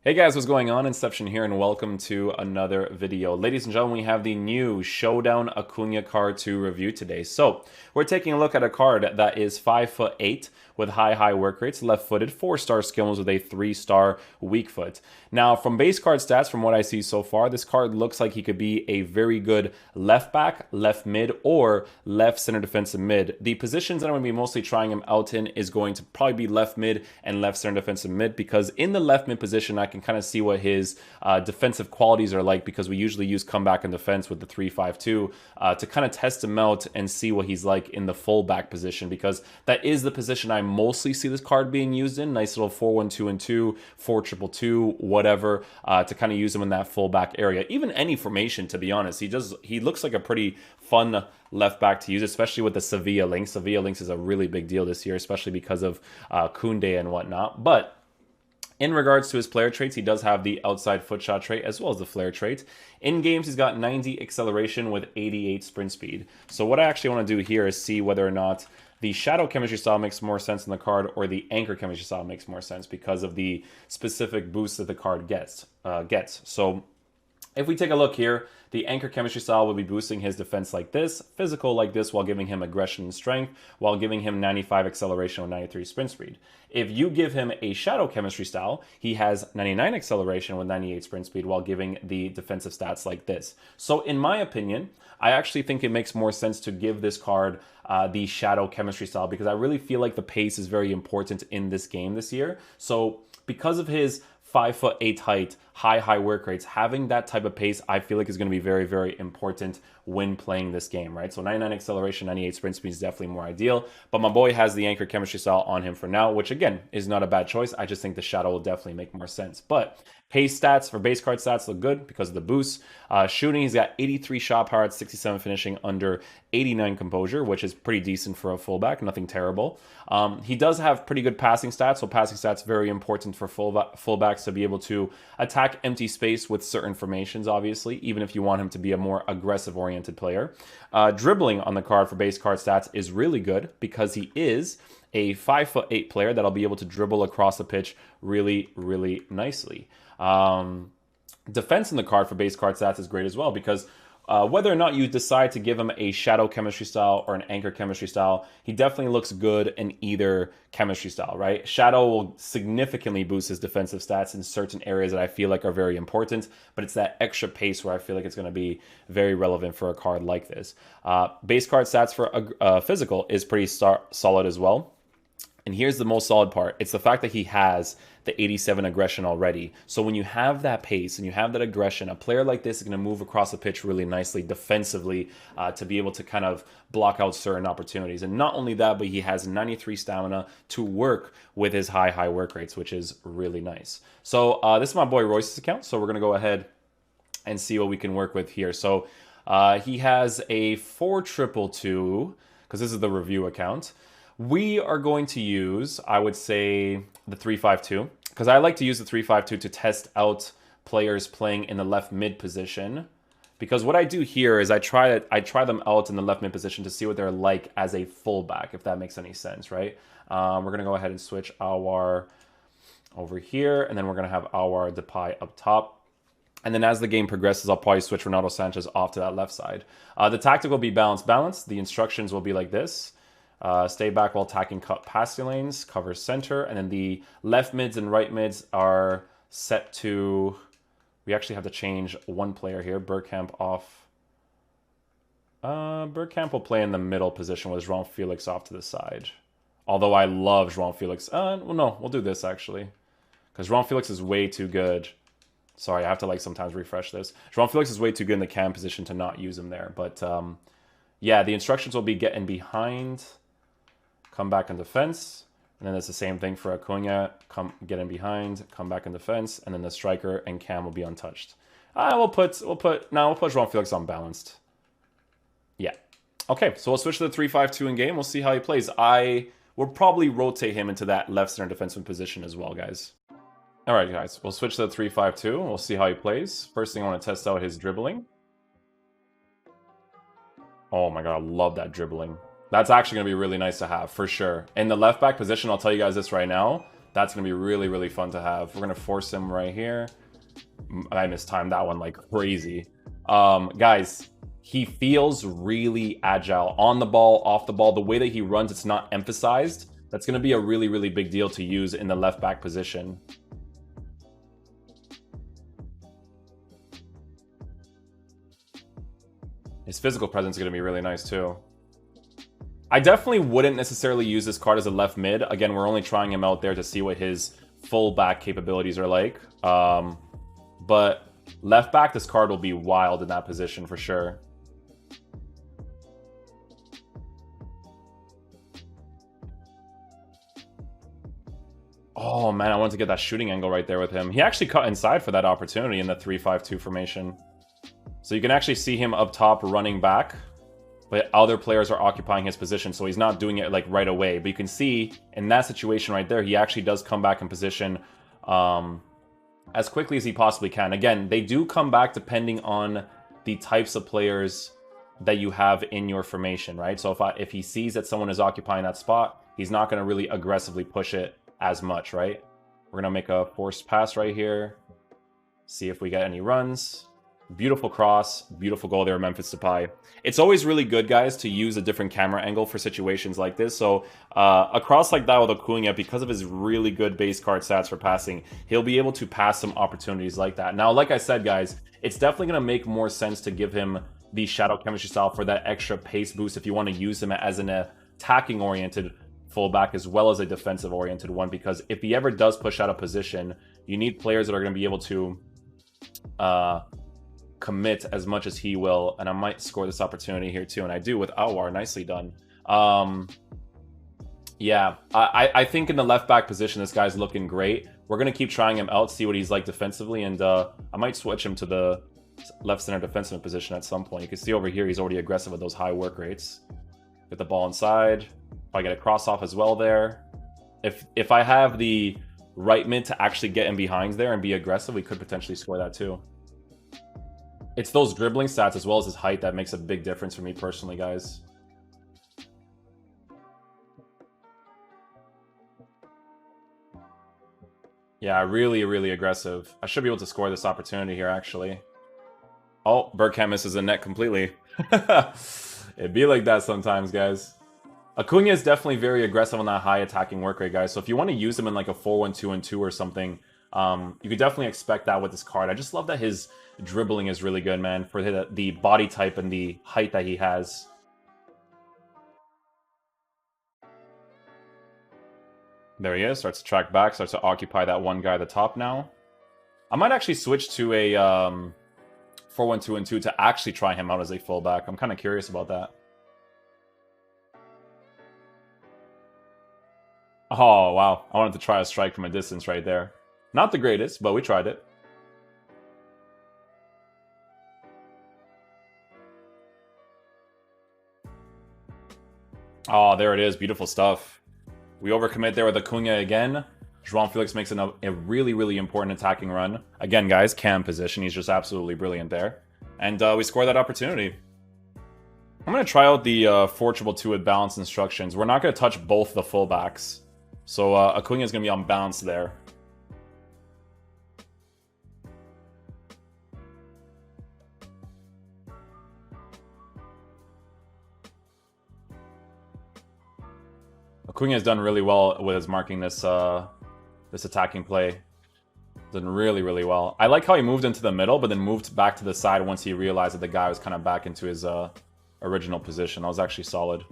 Hey guys, what's going on? Inception here, and welcome to another video. Ladies and gentlemen, we have the new Showdown Acuna card to review today. So, we're taking a look at a card that is 5'8" with high work rates, left-footed, 4-star skill moves with a 3-star weak foot. Now, from base card stats, from what I see so far, this card looks like he could be a very good left back, left mid, or left center defensive mid. The positions that I'm going to be mostly trying him out in is going to probably be left mid and left center defensive mid, because in the left mid position, I can kind of see what his defensive qualities are like, because we usually use comeback and defense with the 3-5-2 to kind of test him out and see what he's like in the fullback position, because that is the position I mostly see this card being used in. Nice little 4-1-2-2, 4-2-2-2, whatever, to kind of use him in that fullback area. Even any formation, to be honest. He looks like a pretty fun left back to use, especially with the Sevilla links. Sevilla links is a really big deal this year, especially because of Koundé and whatnot. But in regards to his player traits, he does have the outside foot shot trait as well as the flare trait. In games, he's got 90 acceleration with 88 sprint speed. So what I actually want to do here is see whether or not the shadow chemistry style makes more sense in the card, or the anchor chemistry style makes more sense because of the specific boost that the card gets. So if we take a look here, the anchor chemistry style will be boosting his defense like this, physical like this, while giving him aggression and strength, while giving him 95 acceleration with 93 sprint speed. If you give him a shadow chemistry style, he has 99 acceleration with 98 sprint speed, while giving the defensive stats like this. So in my opinion, I actually think it makes more sense to give this card the shadow chemistry style, because I really feel like the pace is very important in this game this year. So because of his 5'8" height, high work rates, having that type of pace, I feel like is going to be very important when playing this game, right? So 99 acceleration, 98 sprint speed is definitely more ideal, but my boy has the anchor chemistry style on him for now, which again is not a bad choice. I just think the shadow will definitely make more sense. But pace stats for base card stats look good because of the boost. Shooting, he's got 83 shot power at 67 finishing under 89 composure, which is pretty decent for a fullback, nothing terrible. He does have pretty good passing stats, so passing stats very important for fullbacks to be able to attack empty space with certain formations, obviously, even if you want him to be a more aggressive-oriented player. Dribbling on the card for base card stats is really good because he is a 5'8" player that'll be able to dribble across the pitch really nicely. Defense in the card for base card stats is great as well, because whether or not you decide to give him a shadow chemistry style or an anchor chemistry style, he definitely looks good in either chemistry style, right? Shadow will significantly boost his defensive stats in certain areas that I feel like are very important, but it's that extra pace where I feel like it's going to be very relevant for a card like this. Base card stats for physical is pretty solid as well. And here's the most solid part. It's the fact that he has the 87 aggression already. So when you have that pace and you have that aggression, a player like this is going to move across the pitch really nicely defensively to be able to kind of block out certain opportunities. And not only that, but he has 93 stamina to work with his high work rates, which is really nice. So this is my boy Royce's account. So we're going to go ahead and see what we can work with here. So he has a 4-2-2, because this is the review account. We are going to use, I would say, the 3-5-2, because I like to use the 3-5-2 to test out players playing in the left mid position. Because what I do here is I try them out in the left mid position to see what they're like as a fullback, if that makes any sense, right? We're going to go ahead and switch our over here, and then we're going to have our Depay up top. And then as the game progresses, I'll probably switch Ronaldo Sanchez off to that left side. The tactic will be balance. The instructions will be like this. Stay back while attacking cut passing lanes, cover center, and then the left mids and right mids are set to... We actually have to change one player here. Bergkamp off. Bergkamp will play in the middle position with João Felix off to the side. Although I love João Felix. Well, no, we'll do this actually, because João Felix is way too good. Sorry, I have to like sometimes refresh this. João Felix is way too good in the cam position to not use him there. But yeah, the instructions will be getting behind, come back in defense, and then it's the same thing for Acuna. Get in behind, come back in defense, and then the striker and Cam will be untouched. We'll put João Felix on balanced. Yeah. Okay, so we'll switch to the 3-5-2 in game. We'll see how he plays. I will probably rotate him into that left center defensive position as well, guys. All right, guys, we'll switch to the 3-5-2. We'll see how he plays. First thing, I want to test out his dribbling. Oh my god, I love that dribbling. That's actually going to be really nice to have, for sure. In the left back position, I'll tell you guys this right now, That's going to be really, really fun to have. We're going to force him right here. I mistimed that one like crazy. Guys, he feels really agile. On the ball, off the ball. The way that he runs, it's not emphasized. That's going to be a really, really big deal to use in the left back position. His physical presence is going to be really nice too. I definitely wouldn't necessarily use this card as a left mid. Again, we're only trying him out there to see what his full back capabilities are like. But left back, this card will be wild in that position for sure. Oh man, I wanted to get that shooting angle right there with him. He actually cut inside for that opportunity in the 3-5-2 formation. So you can actually see him up top running back, but other players are occupying his position, so he's not doing it like right away. But you can see in that situation right there, he actually does come back in position as quickly as he possibly can. Again, they do come back depending on the types of players that you have in your formation, right? So if he sees that someone is occupying that spot, he's not going to really aggressively push it as much, right? We're going to make a forced pass right here. See if we get any runs. Beautiful cross, beautiful goal there, Memphis Depay. It's always really good, guys, to use a different camera angle for situations like this. So a cross like that with Acuna, because of his really good base card stats for passing, he'll be able to pass some opportunities like that. Now, like I said, guys, it's definitely going to make more sense to give him the shadow chemistry style for that extra pace boost if you want to use him as an attacking-oriented fullback as well as a defensive-oriented one, because if he ever does push out of position, you need players that are going to be able to commit as much as he will, and I might score this opportunity here too, and I do with Awar. Nicely done. Yeah, I think in the left back position, this guy's looking great. We're going to keep trying him out, see what he's like defensively, and I might switch him to the left center defensive position at some point. You can see over here, he's already aggressive with those high work rates. Get the ball inside. If I get a cross off as well there. If I have the right mid to actually get in behind there and be aggressive, we could potentially score that too. It's those dribbling stats as well as his height that makes a big difference for me personally, guys. Yeah, really, really aggressive. I should be able to score this opportunity here, actually. Oh, Bergkamp misses the net completely. It'd be like that sometimes, guys. Acuna is definitely very aggressive on that high attacking work rate, guys. So if you want to use him in like a 4-1-2-2 or something, you could definitely expect that with this card. I just love that his dribbling is really good, man, for the body type and the height that he has. There he is. Starts to track back. Starts to occupy that one guy at the top now. I might actually switch to a 4-1-2-2 to actually try him out as a fullback. I'm kind of curious about that. Oh, wow. I wanted to try a strike from a distance right there. Not the greatest, but we tried it. Oh, there it is. Beautiful stuff. We overcommit there with Acuna again. João Felix makes a really, really important attacking run. Again, guys, cam position. He's just absolutely brilliant there. And we score that opportunity. I'm going to try out the 4-2-2 with balance instructions. We're not going to touch both the fullbacks. So Acuna is going to be on bounce there. Acuna has done really well with his marking this this attacking play. Done really, really well. I like how he moved into the middle, but then moved back to the side once he realized that the guy was kind of back into his original position. That was actually solid.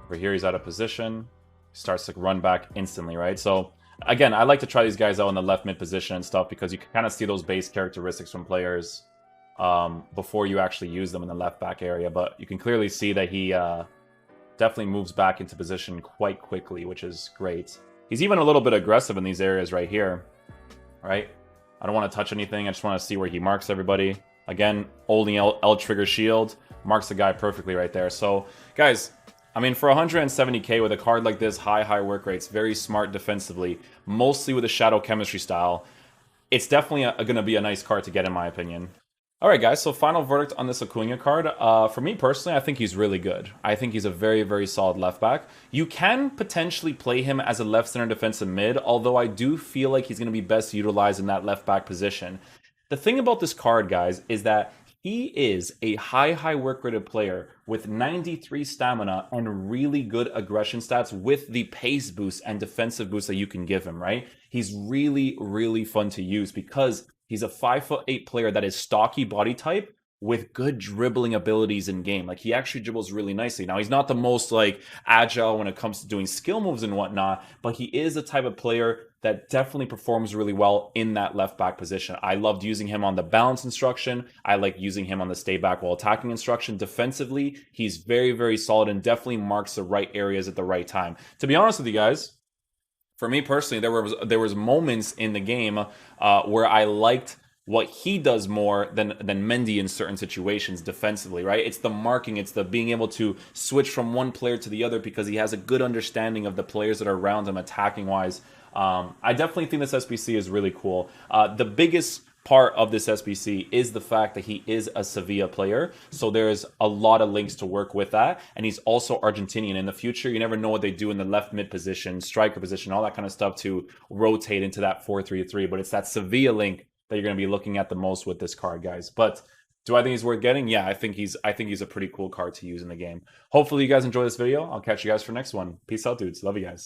Over here, he's out of position. Starts to run back instantly, right? So, again, I like to try these guys out in the left mid position and stuff because you can kind of see those base characteristics from players before you actually use them in the left back area. But you can clearly see that he definitely moves back into position quite quickly, which is great. He's even a little bit aggressive in these areas right here, right? I don't want to touch anything. I just want to see where he marks everybody. Again, holding L trigger shield, marks the guy perfectly right there. So, guys, I mean, for 170k with a card like this, high work rates, very smart defensively, mostly with a shadow chemistry style, it's definitely going to be a nice card to get in my opinion. All right, guys. So final verdict on this Acuna card. For me personally, I think he's really good. I think he's a very, very solid left back. You can potentially play him as a left center defensive mid, although I do feel like he's going to be best utilized in that left back position. The thing about this card, guys, is that he is a high work rated player with 93 stamina and really good aggression stats with the pace boost and defensive boost that you can give him, right? He's really, really fun to use because he's a 5'8" player that is stocky body type with good dribbling abilities in game. Like he actually dribbles really nicely. Now he's not the most like agile when it comes to doing skill moves and whatnot, but he is the type of player that definitely performs really well in that left back position. I loved using him on the balance instruction. I like using him on the stay back while attacking instruction. Defensively, he's very, very solid and definitely marks the right areas at the right time. To be honest with you guys, for me personally, there was moments in the game where I liked what he does more than Mendy in certain situations defensively, right? It's the marking, it's the being able to switch from one player to the other because he has a good understanding of the players that are around him attacking wise. I definitely think this SBC is really cool. The biggest part of this SBC is the fact that he is a Sevilla player. So there's a lot of links to work with that. And he's also Argentinian. In the future, you never know what they do in the left mid position, striker position, all that kind of stuff to rotate into that 4-3-3. But it's that Sevilla link that you're going to be looking at the most with this card, guys. But do I think he's worth getting? Yeah, I think he's a pretty cool card to use in the game. Hopefully you guys enjoy this video. I'll catch you guys for next one. Peace out, dudes. Love you guys.